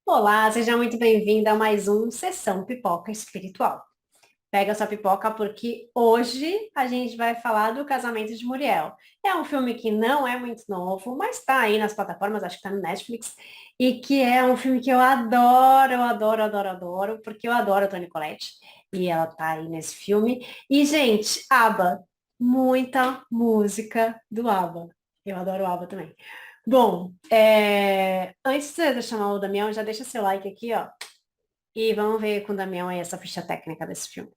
Olá, seja muito bem-vinda a mais um Sessão Pipoca Espiritual. Pega sua pipoca porque hoje a gente vai falar do Casamento de Muriel. É um filme que não é muito novo, mas está aí nas plataformas, acho que está no Netflix, e que é um filme que eu adoro, eu adoro, adoro, adoro, porque eu adoro a Toni Collette e ela tá aí nesse filme. E, gente, ABBA, muita música do ABBA. Eu adoro o ABBA também. Bom, antes de eu chamar o Damião, já deixa seu like aqui, ó. E vamos ver com o Damião aí essa ficha técnica desse filme.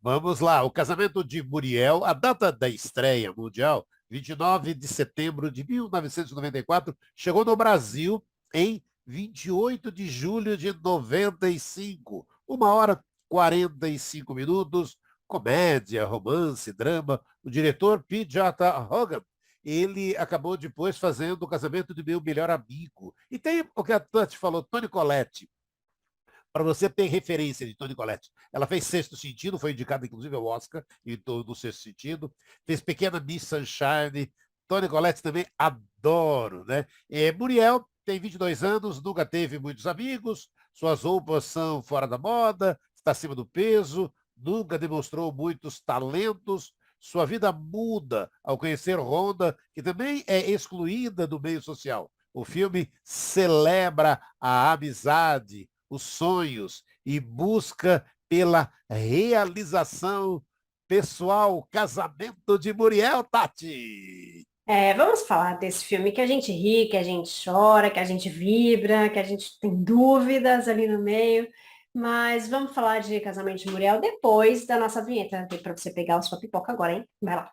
Vamos lá, o Casamento de Muriel, a data da estreia mundial, 29 de setembro de 1994, chegou no Brasil em 28 de julho de 95, 1 hora 45 minutos, comédia, romance, drama. O diretor P. J. Hogan, ele acabou depois fazendo o Casamento de Meu Melhor Amigo. E tem o que a Tati falou, Toni Collette, para você ter referência de Toni Collette. Ela fez Sexto Sentido, foi indicada inclusive ao Oscar do Sexto Sentido. Fez Pequena Miss Sunshine. Toni Collette também adoro, né? Muriel tem 22 anos, nunca teve muitos amigos, suas roupas são fora da moda, está acima do peso, nunca demonstrou muitos talentos. Sua vida muda ao conhecer Honda, que também é excluída do meio social. O filme celebra a amizade, os sonhos e busca pela realização pessoal. Casamento de Muriel, Tati. Vamos falar desse filme que a gente ri, que a gente chora, que a gente vibra, que a gente tem dúvidas ali no meio. Mas vamos falar de Casamento de Muriel depois da nossa vinheta, para você pegar a sua pipoca agora, hein? Vai lá.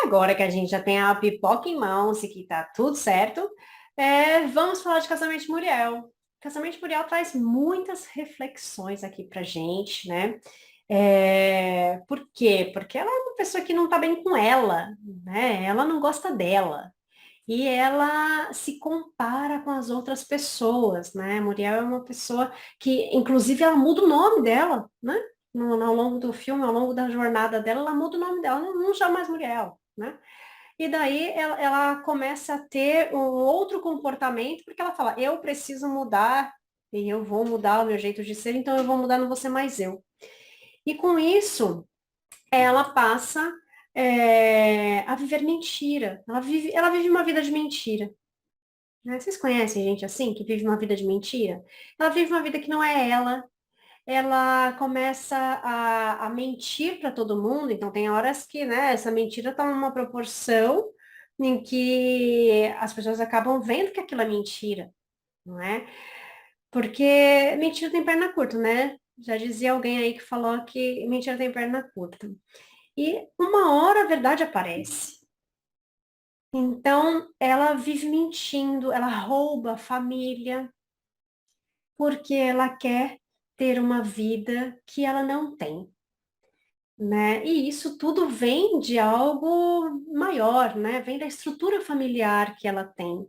Agora que a gente já tem a pipoca em mãos e que tá tudo certo, vamos falar de Casamento de Muriel. Casamento de Muriel traz muitas reflexões aqui pra gente, né? Por quê? Porque ela é uma pessoa que não tá bem com ela, né? Ela não gosta dela. E ela se compara com as outras pessoas, né? Muriel é uma pessoa que, inclusive, ela muda o nome dela, né? Ao longo do filme, ao longo da jornada dela, ela muda o nome dela, não chama mais Muriel, né? E daí ela começa a ter um outro comportamento, porque ela fala, eu preciso mudar, e eu vou mudar o meu jeito de ser, então eu vou mudar, não vou ser mais eu. E com isso, ela passa a viver mentira. Ela vive uma vida de mentira. Né? Vocês conhecem gente assim, que vive uma vida de mentira? Ela vive uma vida que não é ela. Ela começa a mentir para todo mundo. Então, tem horas que, né, essa mentira está numa proporção em que as pessoas acabam vendo que aquilo é mentira, não é? Porque mentira tem perna curta, né? Já dizia alguém aí que falou que mentira tem perna curta. E uma hora a verdade aparece. Então, ela vive mentindo, ela rouba a família, porque ela quer ter uma vida que ela não tem, né? E isso tudo vem de algo maior, né? Vem da estrutura familiar que ela tem.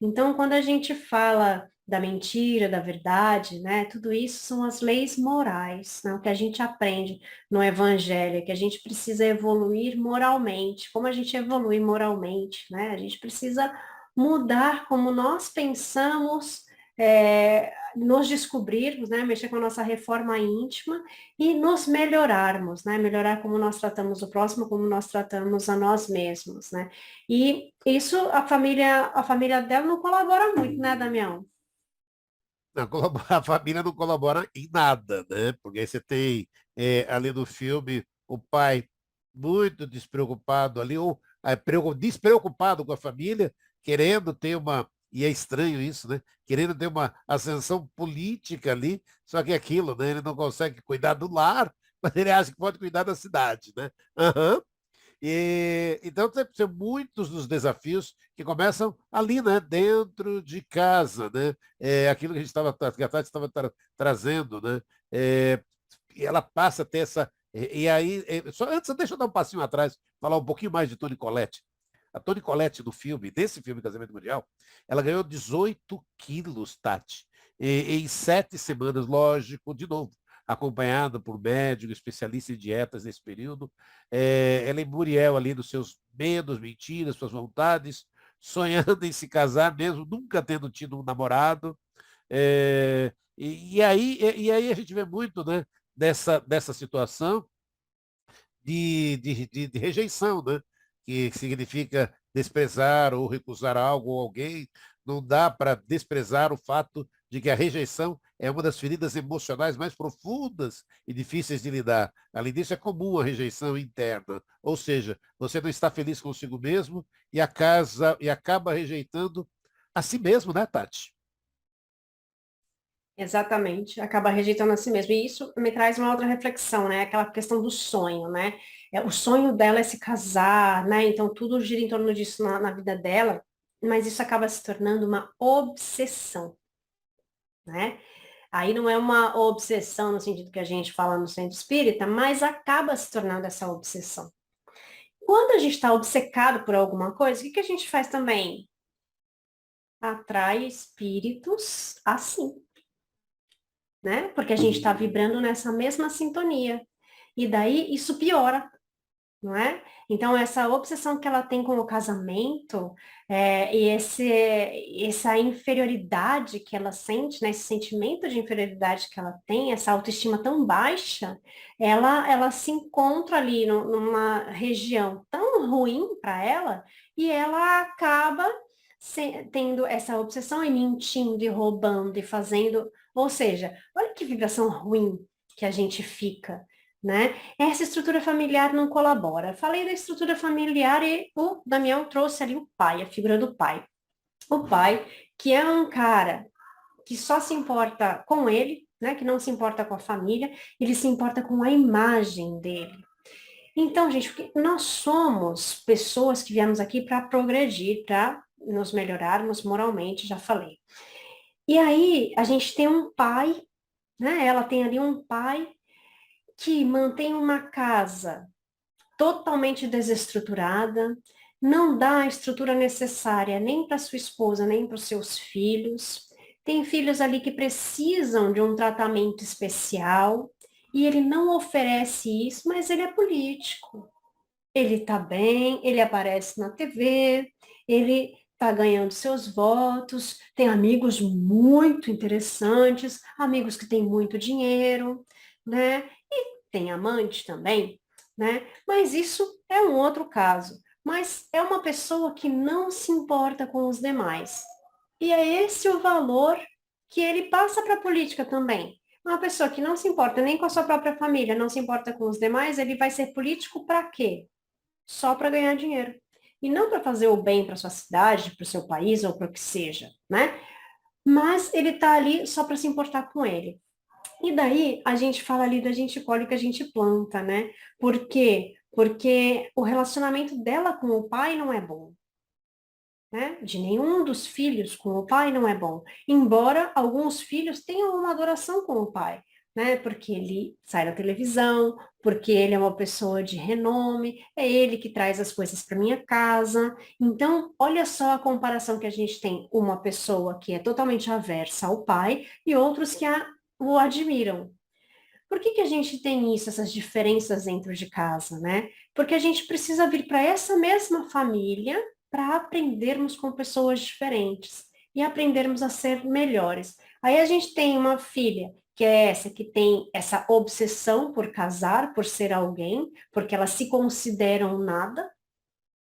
Então, quando a gente fala da mentira, da verdade, né? Tudo isso são as leis morais, né? O que a gente aprende no Evangelho, é que a gente precisa evoluir moralmente. Como a gente evolui moralmente, né? A gente precisa mudar como nós pensamos, nos descobrirmos, né? Mexer com a nossa reforma íntima e nos melhorarmos, né? Melhorar como nós tratamos o próximo, como nós tratamos a nós mesmos, né? E isso a família dela não colabora muito, né, Damião? A família não colabora em nada, né? Porque aí você tem ali no filme o pai muito despreocupado ali, ou despreocupado com a família, querendo ter uma, e é estranho isso, né? Querendo ter uma ascensão política ali, só que é aquilo, né? Ele não consegue cuidar do lar, mas ele acha que pode cuidar da cidade, né? Aham. Então, são muitos dos desafios que começam ali, né, dentro de casa, né? Aquilo que que a Tati estava trazendo, né? É, e ela passa a ter essa. Só antes, deixa eu dar um passinho atrás, falar um pouquinho mais de Toni Collette. A Toni Collette, no filme, desse filme Casamento Mundial, ela ganhou 18 quilos, Tati, em 7 semanas, lógico, de novo, acompanhada por médico, especialista em dietas nesse período. Ela em Muriel ali nos seus medos, mentiras, suas vontades, sonhando em se casar mesmo, nunca tendo tido um namorado. E aí a gente vê muito, né, dessa situação de rejeição, né? Que significa desprezar ou recusar algo ou alguém. Não dá para desprezar o fato de que a rejeição é uma das feridas emocionais mais profundas e difíceis de lidar. Além disso, é comum a rejeição interna, ou seja, você não está feliz consigo mesmo e acaba rejeitando a si mesmo, né, Tati? Exatamente, acaba rejeitando a si mesmo. E isso me traz uma outra reflexão, né? Aquela questão do sonho, né? O sonho dela é se casar, né? Então tudo gira em torno disso na vida dela, mas isso acaba se tornando uma obsessão, né? Aí não é uma obsessão no sentido que a gente fala no centro espírita, mas acaba se tornando essa obsessão. Quando a gente está obcecado por alguma coisa, o que que a gente faz também? Atrai espíritos assim, né? Porque a gente está vibrando nessa mesma sintonia. E daí isso piora, não é? Então, essa obsessão que ela tem com o casamento, essa inferioridade que ela sente, né? Esse sentimento de inferioridade que ela tem, essa autoestima tão baixa, ela se encontra ali numa região tão ruim para ela, e ela acaba tendo essa obsessão e mentindo e roubando e fazendo. Ou seja, olha que vibração ruim que a gente fica, né? Essa estrutura familiar não colabora. Falei da estrutura familiar e o Damião trouxe ali o pai, a figura do pai. O pai, que é um cara que só se importa com ele, né? Que não se importa com a família, ele se importa com a imagem dele. Então, gente, nós somos pessoas que viemos aqui para progredir, para nos melhorarmos moralmente, já falei. E aí, a gente tem um pai, né? Ela tem ali um pai que mantém uma casa totalmente desestruturada, não dá a estrutura necessária nem para sua esposa, nem para os seus filhos. Tem filhos ali que precisam de um tratamento especial e ele não oferece isso, mas ele é político. Ele está bem, ele aparece na TV, ele está ganhando seus votos, tem amigos muito interessantes, amigos que têm muito dinheiro, né? E tem amante também, né? Mas isso é um outro caso. Mas é uma pessoa que não se importa com os demais. E é esse o valor que ele passa para a política também. Uma pessoa que não se importa nem com a sua própria família, não se importa com os demais, ele vai ser político para quê? Só para ganhar dinheiro. E não para fazer o bem para sua cidade, para o seu país ou para o que seja, né? Mas ele está ali só para se importar com ele. E daí a gente fala ali da gente colhe o que a gente planta, né? Por quê? Porque o relacionamento dela com o pai não é bom, né? De nenhum dos filhos com o pai não é bom. Embora alguns filhos tenham uma adoração com o pai, né? Porque ele sai na televisão, porque ele é uma pessoa de renome, é ele que traz as coisas para minha casa. Então, olha só a comparação que a gente tem. Uma pessoa que é totalmente aversa ao pai e outros que o admiram. Por que que a gente tem isso, essas diferenças dentro de casa, né? Porque a gente precisa vir para essa mesma família para aprendermos com pessoas diferentes e aprendermos a ser melhores. Aí a gente tem uma filha que é essa que tem essa obsessão por casar, por ser alguém, porque elas se consideram nada,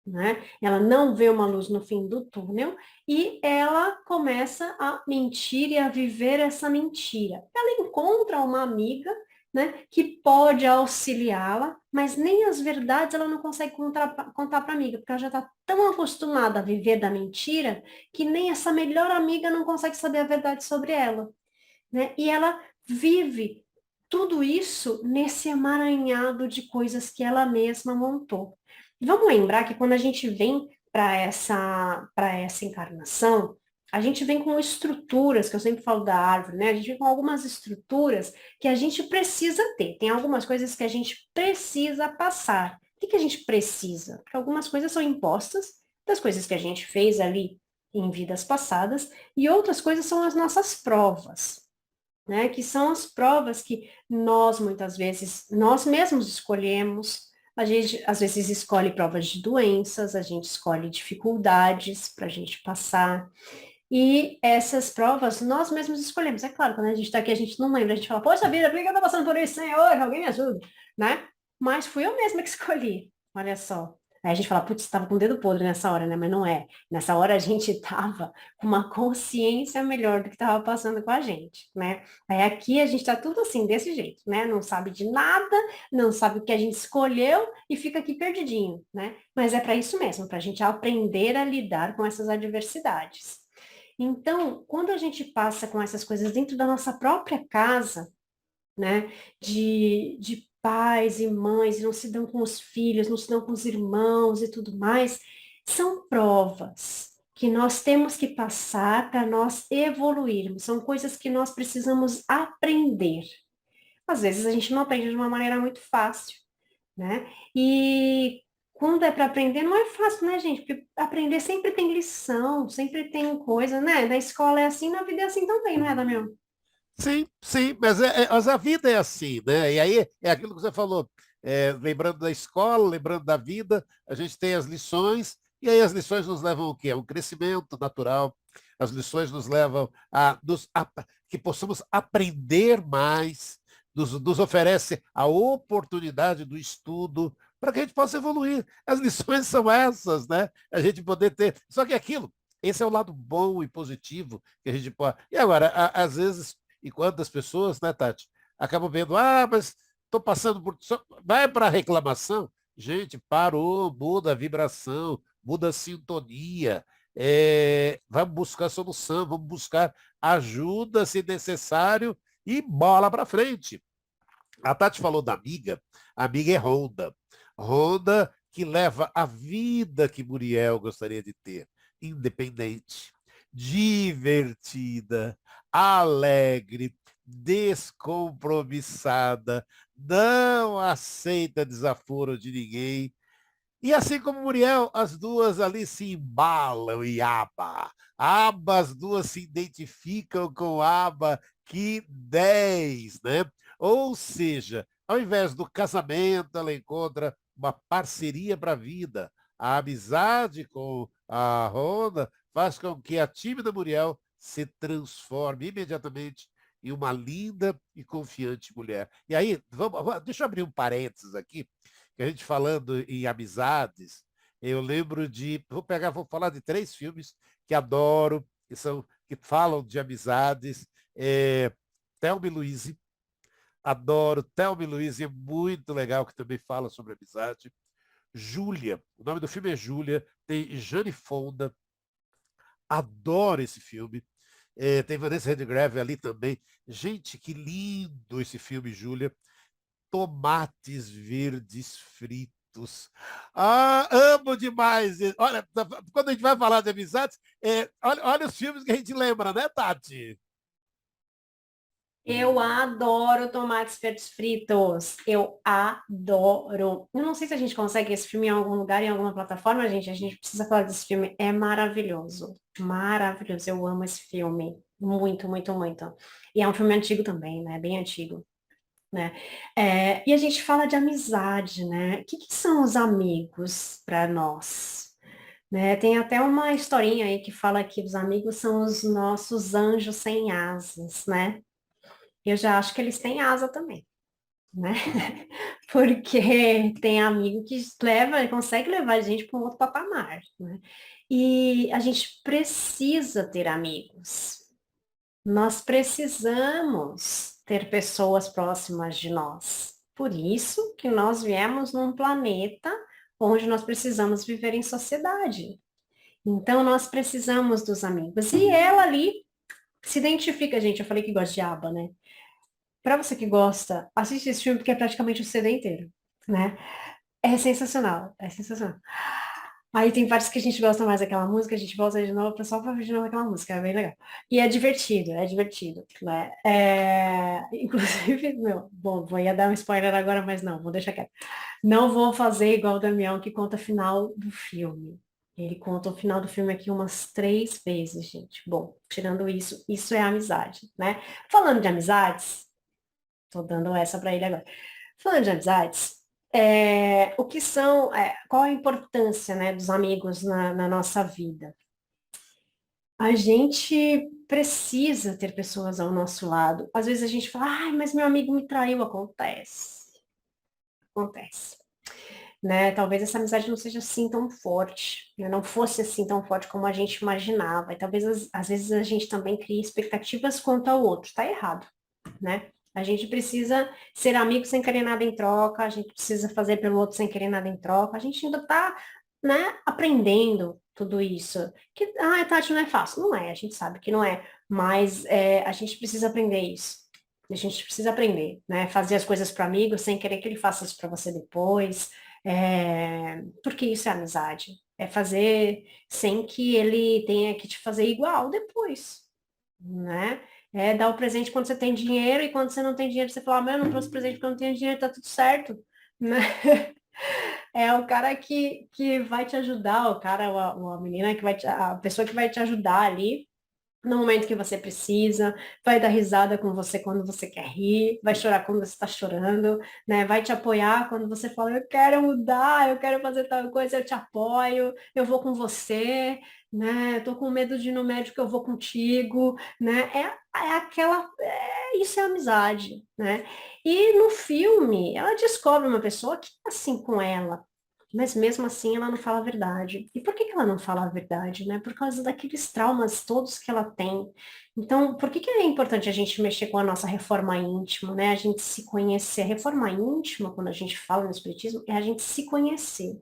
né? Ela não vê uma luz no fim do túnel e ela começa a mentir e a viver essa mentira. Ela encontra uma amiga, né, que pode auxiliá-la, mas nem as verdades ela não consegue contar para a amiga, porque ela já está tão acostumada a viver da mentira que nem essa melhor amiga não consegue saber a verdade sobre ela, né? E ela vive tudo isso nesse emaranhado de coisas que ela mesma montou. Vamos lembrar que quando a gente vem para essa encarnação, a gente vem com estruturas, que eu sempre falo da árvore, né? A gente vem com algumas estruturas que a gente precisa ter. Tem algumas coisas que a gente precisa passar. O que que a gente precisa? Porque algumas coisas são impostas, das coisas que a gente fez ali em vidas passadas, e outras coisas são as nossas provas, né? Que são as provas que nós, muitas vezes, nós mesmos escolhemos. A gente, às vezes, escolhe provas de doenças, a gente escolhe dificuldades para a gente passar. E essas provas nós mesmos escolhemos. É claro, quando a gente está aqui, a gente não lembra, a gente fala, poxa vida, por que eu estou passando por isso, Senhor? Alguém me ajuda, né? Mas fui eu mesma que escolhi, olha só. Aí a gente fala, putz, estava com o dedo podre nessa hora, né? Mas não é. Nessa hora a gente estava com uma consciência melhor do que estava passando com a gente, né? Aí aqui a gente está tudo assim, desse jeito, né? Não sabe de nada, não sabe o que a gente escolheu e fica aqui perdidinho, né? Mas é para isso mesmo, para a gente aprender a lidar com essas adversidades. Então, quando a gente passa com essas coisas dentro da nossa própria casa, né, de pais e mães, não se dão com os filhos, não se dão com os irmãos e tudo mais, são provas que nós temos que passar para nós evoluirmos, são coisas que nós precisamos aprender. Às vezes a gente não aprende de uma maneira muito fácil, né? E quando é para aprender, não é fácil, né, gente? Porque aprender sempre tem lição, sempre tem coisa, né? Na escola é assim, na vida é assim também, não é, Damião? Sim, sim, mas a vida é assim, né? E aí é aquilo que você falou, lembrando da escola, lembrando da vida, a gente tem as lições, e aí as lições nos levam ao quê? A um crescimento natural, as lições nos levam que possamos aprender mais, nos oferece a oportunidade do estudo para que a gente possa evoluir. As lições são essas, né? A gente poder ter. Só que aquilo, esse é o lado bom e positivo que a gente pode. E agora, às vezes e quantas pessoas, né, Tati, acabam vendo, mas estou passando por. Vai para a reclamação. Gente, parou, muda a vibração, muda a sintonia. Vamos buscar solução, vamos buscar ajuda se necessário e bola para frente. A Tati falou da amiga, a amiga é Honda. Honda que leva a vida que Muriel gostaria de ter. Independente, divertida, alegre, descompromissada, não aceita desaforo de ninguém. E assim como Muriel, as duas ali se embalam e Aba. Aba, as duas se identificam com Aba, que 10, né? Ou seja, ao invés do casamento, ela encontra uma parceria para a vida. A amizade com a Ronda faz com que a tímida Muriel se transforme imediatamente em uma linda e confiante mulher. E aí, deixa eu abrir um parênteses aqui, que a gente falando em amizades, eu lembro vou falar de 3 filmes que adoro, que falam de amizades. Thelma e Louise, adoro. Thelma e Louise é muito legal, que também fala sobre amizade. Júlia, o nome do filme é Júlia, tem Jane Fonda, adoro esse filme. Tem Vanessa Redgrave ali também. Gente, que lindo esse filme, Júlia. Tomates verdes fritos. Amo demais. Olha, quando a gente vai falar de amizades, olha os filmes que a gente lembra, né, Tati? Eu adoro tomates verdes fritos. Eu adoro. Eu não sei se a gente consegue esse filme em algum lugar, em alguma plataforma, gente. A gente precisa falar desse filme. É maravilhoso. Maravilhoso. Eu amo esse filme. Muito, muito, muito. E é um filme antigo também, né? Bem antigo, né? E a gente fala de amizade, né? O que que são os amigos para nós? Né? Tem até uma historinha aí que fala que os amigos são os nossos anjos sem asas, né? Eu já acho que eles têm asa também, né? Porque tem amigo que consegue levar a gente para um outro patamar, né? E a gente precisa ter amigos. Nós precisamos ter pessoas próximas de nós. Por isso que nós viemos num planeta onde nós precisamos viver em sociedade. Então, nós precisamos dos amigos. E ela ali se identifica, gente. Eu falei que gosta de aba, né? Para você que gosta, assiste esse filme porque é praticamente o CD inteiro, né? É sensacional, é sensacional. Aí tem partes que a gente gosta mais daquela música, a gente volta de novo só pra ver de novo aquela música, é bem legal. E é divertido, né? Inclusive, meu, bom, ia dar um spoiler agora, mas não, vou deixar quieto. Não vou fazer igual o Damião que conta o final do filme. Ele conta o final do filme aqui umas 3 vezes, gente. Bom, tirando isso, isso é amizade, né? Falando de amizades, tô dando essa para ele agora. Falando de amizades, o que são, qual a importância, né, dos amigos na nossa vida? A gente precisa ter pessoas ao nosso lado. Às vezes a gente fala, ai, mas meu amigo me traiu. Acontece, acontece, né? Talvez essa amizade não seja assim tão forte, né? Não fosse assim tão forte como a gente imaginava. E talvez, às vezes, a gente também crie expectativas quanto ao outro. Tá errado, né? A gente precisa ser amigo sem querer nada em troca, a gente precisa fazer pelo outro sem querer nada em troca. A gente ainda tá, né, aprendendo tudo isso. Que, Tati, não é fácil. Não é, a gente sabe que não é. Mas a gente precisa aprender isso. A gente precisa aprender, né? Fazer as coisas para amigo sem querer que ele faça isso para você depois. Porque isso é amizade. É fazer sem que ele tenha que te fazer igual depois, né? É dar o presente quando você tem dinheiro e quando você não tem dinheiro, você fala, mas eu não trouxe presente porque eu não tenho dinheiro, tá tudo certo, né? É o cara que vai te ajudar, o cara, ou a menina que vai a pessoa que vai te ajudar ali no momento que você precisa, vai dar risada com você quando você quer rir, vai chorar quando você está chorando, né? Vai te apoiar quando você fala, eu quero mudar, eu quero fazer tal coisa, eu te apoio, eu vou com você, né? Eu tô com medo de ir no médico, eu vou contigo, né? Isso é amizade, né? E no filme, ela descobre uma pessoa que é assim com ela, mas mesmo assim ela não fala a verdade. E por que que ela não fala a verdade, né? Por causa daqueles traumas todos que ela tem. Então, por que que é importante a gente mexer com a nossa reforma íntima, né? A gente se conhecer. A reforma íntima, quando a gente fala no espiritismo, é a gente se conhecer.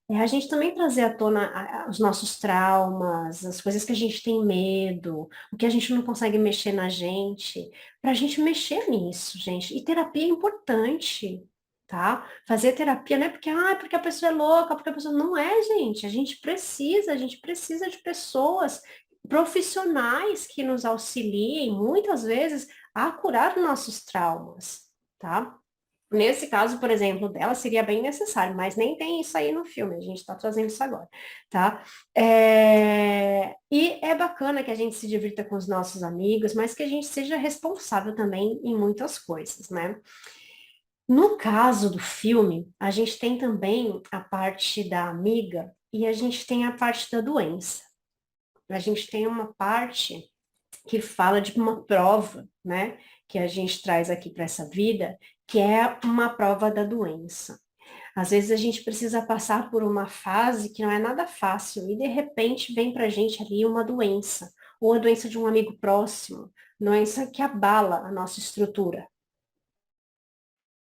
É a gente também trazer à tona os nossos traumas, as coisas que a gente tem medo, o que a gente não consegue mexer na gente, para a gente mexer nisso, gente. E terapia é importante, tá? Fazer terapia não é porque a pessoa é louca, porque a pessoa não é, gente. A gente precisa de pessoas profissionais que nos auxiliem, muitas vezes, a curar nossos traumas, tá? Nesse caso, por exemplo, dela seria bem necessário, mas nem tem isso aí no filme, a gente está trazendo isso agora, tá? E é bacana que a gente se divirta com os nossos amigos, mas que a gente seja responsável também em muitas coisas, né? No caso do filme, a gente tem também a parte da amiga e a gente tem a parte da doença. A gente tem uma parte que fala de uma prova, né, que a gente traz aqui para essa vida, que é uma prova da doença. Às vezes a gente precisa passar por uma fase que não é nada fácil e de repente vem para a gente ali uma doença, ou a doença de um amigo próximo, doença que abala a nossa estrutura.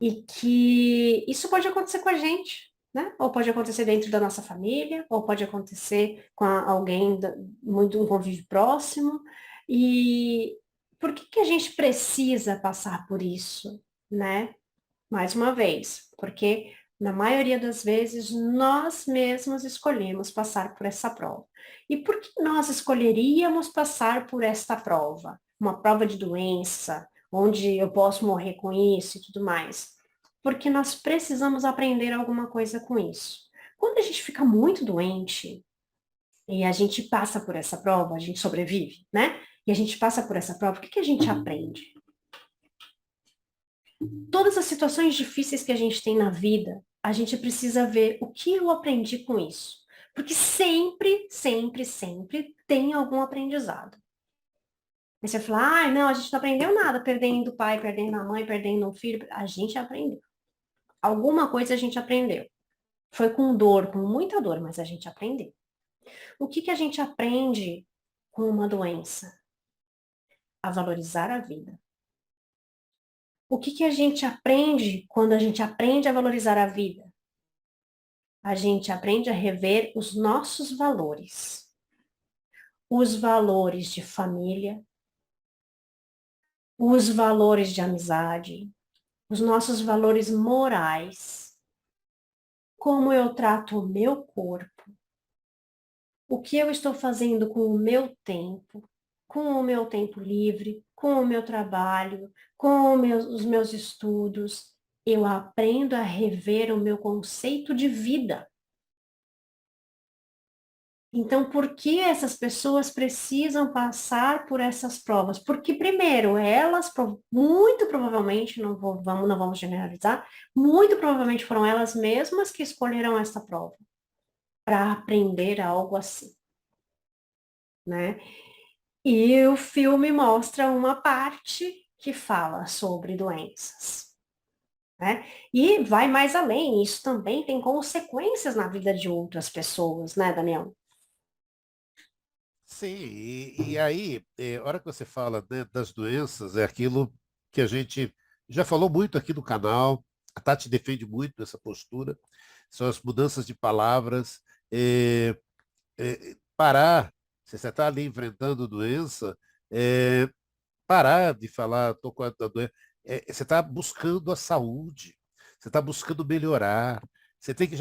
E que isso pode acontecer com a gente, né? Ou pode acontecer dentro da nossa família, ou pode acontecer com alguém muito um convívio próximo. E por que que a gente precisa passar por isso, né? Mais uma vez, porque na maioria das vezes nós mesmos escolhemos passar por essa prova. E por que nós escolheríamos passar por esta prova? Uma prova de doença, onde eu posso morrer com isso e tudo mais. Porque nós precisamos aprender alguma coisa com isso. Quando a gente fica muito doente e a gente passa por essa prova, a gente sobrevive, né? E a gente passa por essa prova, o que que a gente aprende? Todas as situações difíceis que a gente tem na vida, a gente precisa ver o que eu aprendi com isso. Porque sempre, sempre, sempre tem algum aprendizado. Aí você fala, não, a gente não aprendeu nada perdendo o pai, perdendo a mãe, perdendo um filho. A gente aprendeu. Alguma coisa a gente aprendeu. Foi com dor, com muita dor, mas a gente aprendeu. O que que a gente aprende com uma doença? A valorizar a vida. O que que a gente aprende quando a gente aprende a valorizar a vida? A gente aprende a rever os nossos valores. Os valores de família, os valores de amizade, os nossos valores morais. Como eu trato o meu corpo, o que eu estou fazendo com o meu tempo, com o meu tempo livre, com o meu trabalho, com os meus estudos. Eu aprendo a rever o meu conceito de vida. Então, por que essas pessoas precisam passar por essas provas? Porque, primeiro, elas, muito provavelmente, não vamos generalizar, muito provavelmente foram elas mesmas que escolheram essa prova para aprender algo assim, né? E o filme mostra uma parte que fala sobre doenças, né? E vai mais além, isso também tem consequências na vida de outras pessoas, né, Daniel? Sim, e aí, a hora que você fala, né, das doenças, é aquilo que a gente já falou muito aqui no canal, a Tati defende muito essa postura, são as mudanças de palavras, parar, se você está ali enfrentando doença, é, parar de falar, estou com a doença, você está buscando a saúde, você está buscando melhorar, você tem que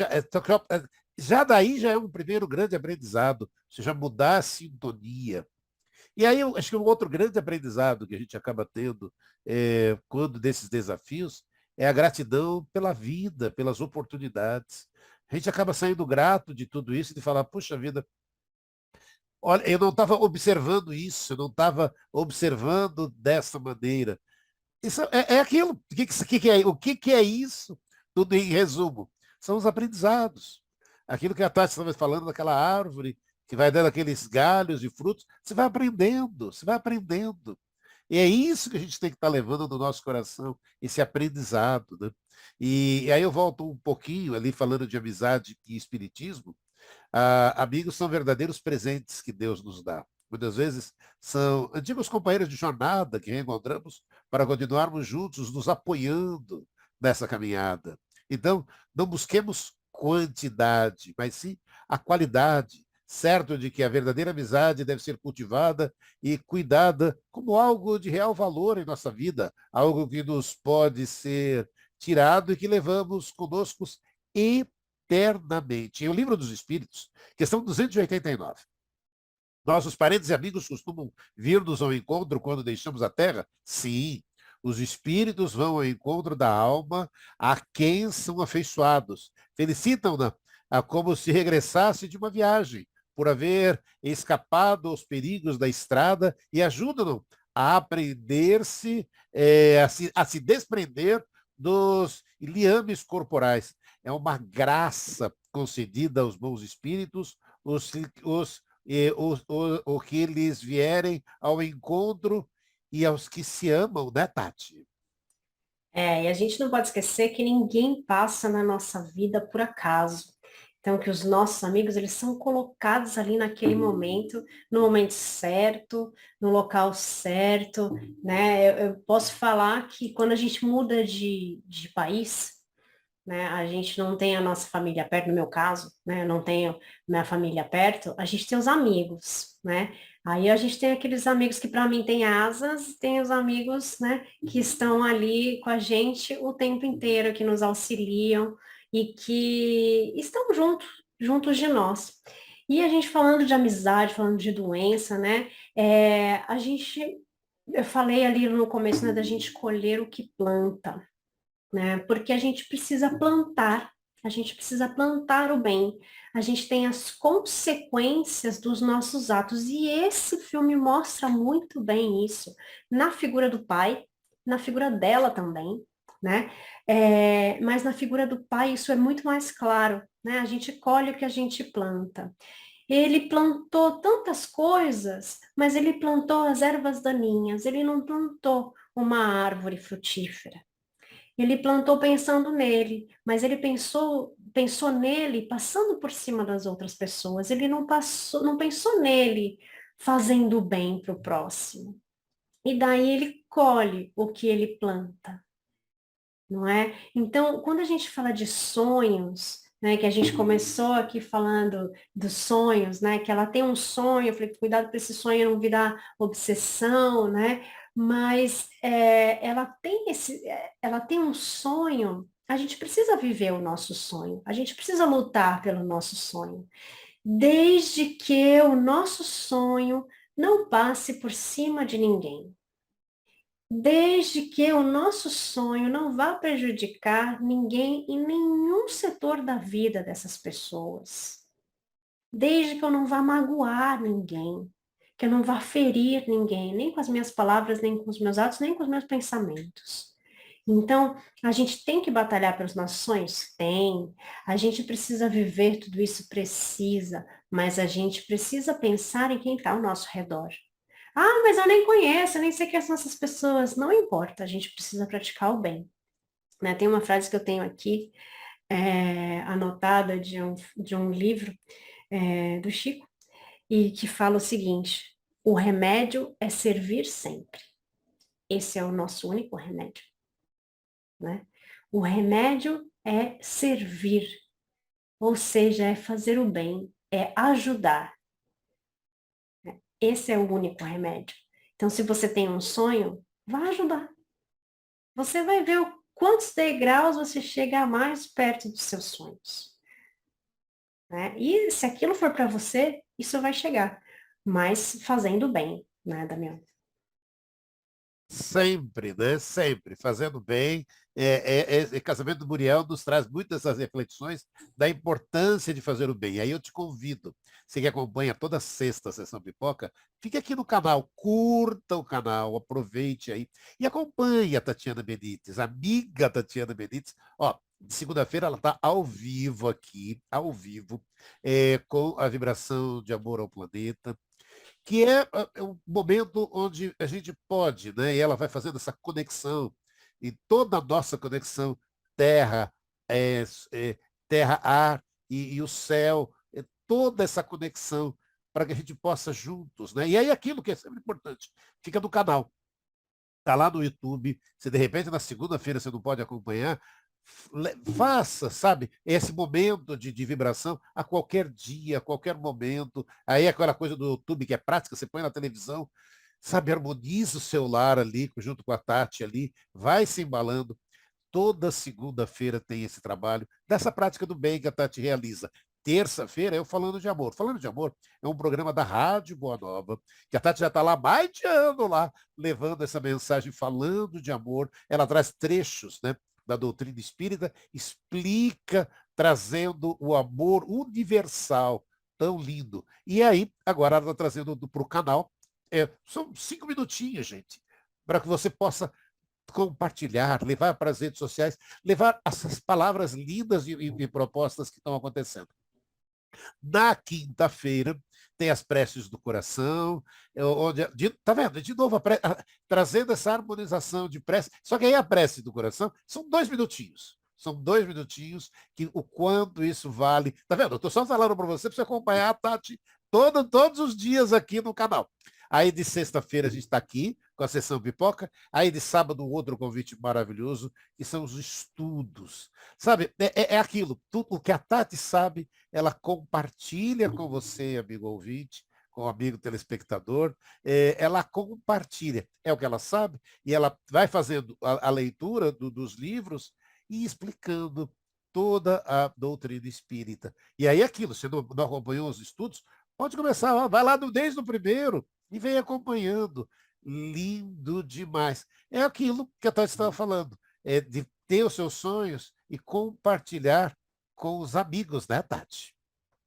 já daí já é um primeiro grande aprendizado, você já mudar a sintonia. E aí eu acho que um outro grande aprendizado que a gente acaba tendo quando desses desafios é a gratidão pela vida, pelas oportunidades. A gente acaba saindo grato de tudo isso e de falar, puxa vida, olha, eu não estava observando isso, eu não estava observando dessa maneira. Isso é aquilo. O que é isso? Tudo em resumo. São os aprendizados. Aquilo que a Tati estava falando daquela árvore que vai dando aqueles galhos e frutos, você vai aprendendo, você vai aprendendo. E é isso que a gente tem que estar levando no nosso coração, esse aprendizado, né? E aí eu volto um pouquinho ali falando de amizade e espiritismo. Amigos são verdadeiros presentes que Deus nos dá. Muitas vezes são antigos companheiros de jornada que reencontramos para continuarmos juntos, nos apoiando nessa caminhada. Então, não busquemos quantidade, mas sim a qualidade, certo de que a verdadeira amizade deve ser cultivada e cuidada como algo de real valor em nossa vida, algo que nos pode ser tirado e que levamos conosco eternamente. Em O Livro dos Espíritos, questão 289. Nossos parentes e amigos costumam vir-nos ao encontro quando deixamos a Terra? Sim. Os espíritos vão ao encontro da alma a quem são afeiçoados. Felicitam-na como se regressasse de uma viagem, por haver escapado aos perigos da estrada e ajudam-no a aprender-se, a se desprender dos liames corporais. É uma graça concedida aos bons espíritos, o que eles vierem ao encontro e aos que se amam, né, Tati? E a gente não pode esquecer que ninguém passa na nossa vida por acaso. Então, que os nossos amigos, eles são colocados ali naquele momento, no momento certo, no local certo, né? Eu posso falar que quando a gente muda de país, né? A gente não tem a nossa família perto, no meu caso, né? Eu não tenho minha família perto, a gente tem os amigos, né? Aí a gente tem aqueles amigos que para mim têm asas, tem os amigos, né, que estão ali com a gente o tempo inteiro, que nos auxiliam e que estão juntos de nós. E a gente falando de amizade, falando de doença, né? Eu falei ali no começo, né, da gente colher o que planta, né? Porque a gente precisa plantar o bem. A gente tem as consequências dos nossos atos. E esse filme mostra muito bem isso, na figura do pai, na figura dela também, né? Mas na figura do pai isso é muito mais claro, né? A gente colhe o que a gente planta. Ele plantou tantas coisas, mas ele plantou as ervas daninhas, ele não plantou uma árvore frutífera. Ele plantou pensando nele, mas ele pensou nele passando por cima das outras pessoas. Ele não pensou nele fazendo bem para o próximo. E daí ele colhe o que ele planta, não é? Então, quando a gente fala de sonhos, né, que a gente começou aqui falando dos sonhos, né, que ela tem um sonho, eu falei, cuidado para esse sonho não virar obsessão, né? Mas ela tem um sonho. A gente precisa viver o nosso sonho. A gente precisa lutar pelo nosso sonho, desde que o nosso sonho não passe por cima de ninguém. Desde que o nosso sonho não vá prejudicar ninguém em nenhum setor da vida dessas pessoas. desde que eu não vá magoar ninguém, que eu não vá ferir ninguém, nem com as minhas palavras, nem com os meus atos, nem com os meus pensamentos. Então, a gente tem que batalhar pelos nossos sonhos? Tem. A gente precisa viver tudo isso? Precisa. Mas a gente precisa pensar em quem está ao nosso redor. Ah, mas eu nem conheço, eu nem sei quem são essas pessoas. Não importa, a gente precisa praticar o bem. Né? Tem uma frase que eu tenho aqui, anotada de um livro do Chico, e que fala o seguinte: o remédio é servir sempre. Esse é o nosso único remédio, né? O remédio é servir, ou seja, é fazer o bem, é ajudar. Né? Esse é o único remédio. Então, se você tem um sonho, vá ajudar. Você vai ver o quantos degraus você chega mais perto dos seus sonhos. Né? E se aquilo for para você, isso vai chegar. Mas fazendo bem, né, Damião? Sempre, né? Sempre, fazendo bem. Casamento do Muriel nos traz muitas essas reflexões da importância de fazer o bem. Aí eu te convido, você que acompanha toda sexta a Sessão Pipoca, fique aqui no canal, curta o canal, aproveite aí e acompanhe a Tatiana Benites, amiga Tatiana Benites. Ó, de segunda-feira ela está ao vivo aqui, ao vivo, com a vibração de amor ao planeta, que é um momento onde a gente pode, né? E ela vai fazendo essa conexão, e toda a nossa conexão, terra, é, é, terra, ar e o céu, toda essa conexão para que a gente possa juntos, né? E aí aquilo que é sempre importante, fica no canal. Está lá no YouTube. Se de repente na segunda-feira você não pode acompanhar, faça, sabe, esse momento de vibração a qualquer dia, a qualquer momento. Aí aquela coisa do YouTube que é prática, você põe na televisão, sabe, harmoniza o seu lar ali, junto com a Tati ali, vai se embalando. Toda segunda-feira tem esse trabalho dessa prática do bem que a Tati realiza. Terça-feira eu falando de amor. Falando de amor é um programa da Rádio Boa Nova, que a Tati já está lá mais de ano lá, levando essa mensagem, falando de amor. Ela traz trechos, né, da doutrina espírita, explica, trazendo o amor universal, tão lindo. E aí, agora ela está trazendo para o canal, são 5 minutinhos, gente, para que você possa compartilhar, levar para as redes sociais, levar essas palavras lindas e propostas que estão acontecendo. Na quinta-feira, tem as preces do coração, onde, tá vendo? De novo, trazendo essa harmonização de prece. Só que aí a prece do coração são 2 minutinhos. São 2 minutinhos que o quanto isso vale. Tá vendo? Eu estou só falando para você acompanhar a Tati todos os dias aqui no canal. Aí de sexta-feira a gente está aqui com a sessão pipoca. Aí de sábado outro convite maravilhoso, que são os estudos. Sabe, é aquilo, tudo o que a Tati sabe, ela compartilha com você, amigo ouvinte, com o amigo telespectador, ela compartilha, é o que ela sabe, e ela vai fazendo a leitura dos livros e explicando toda a doutrina espírita. E aí aquilo, você não acompanhou os estudos, pode começar, vai lá desde o primeiro e vem acompanhando. Lindo demais. É aquilo que a Tati estava falando, é de ter os seus sonhos e compartilhar com os amigos, né, Tati?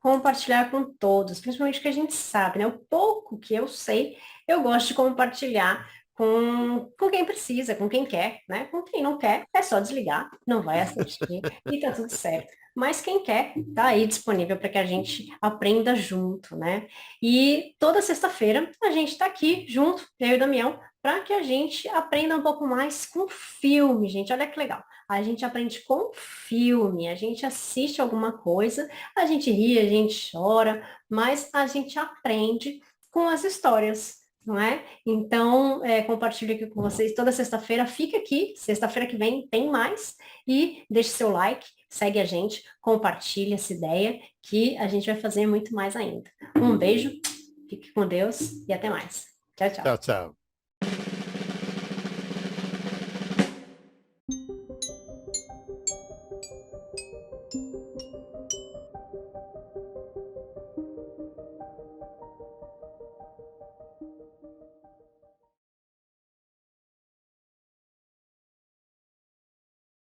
Compartilhar com todos, principalmente o que a gente sabe, né? O pouco que eu sei, eu gosto de compartilhar com quem precisa, com quem quer, né? Com quem não quer, é só desligar, não vai assistir e tá tudo certo. Mas quem quer, tá aí disponível para que a gente aprenda junto, né? E toda sexta-feira a gente tá aqui junto, eu e o Damião, para que a gente aprenda um pouco mais com filme, gente. Olha que legal. A gente aprende com filme, a gente assiste alguma coisa, a gente ri, a gente chora, mas a gente aprende com as histórias, não é? Então, compartilho aqui com vocês toda sexta-feira. Fica aqui, sexta-feira que vem tem mais. E deixe seu like, segue a gente, compartilha essa ideia, que a gente vai fazer muito mais ainda. Um beijo, fique com Deus e até mais. Tchau, Tchau, tchau. tchau.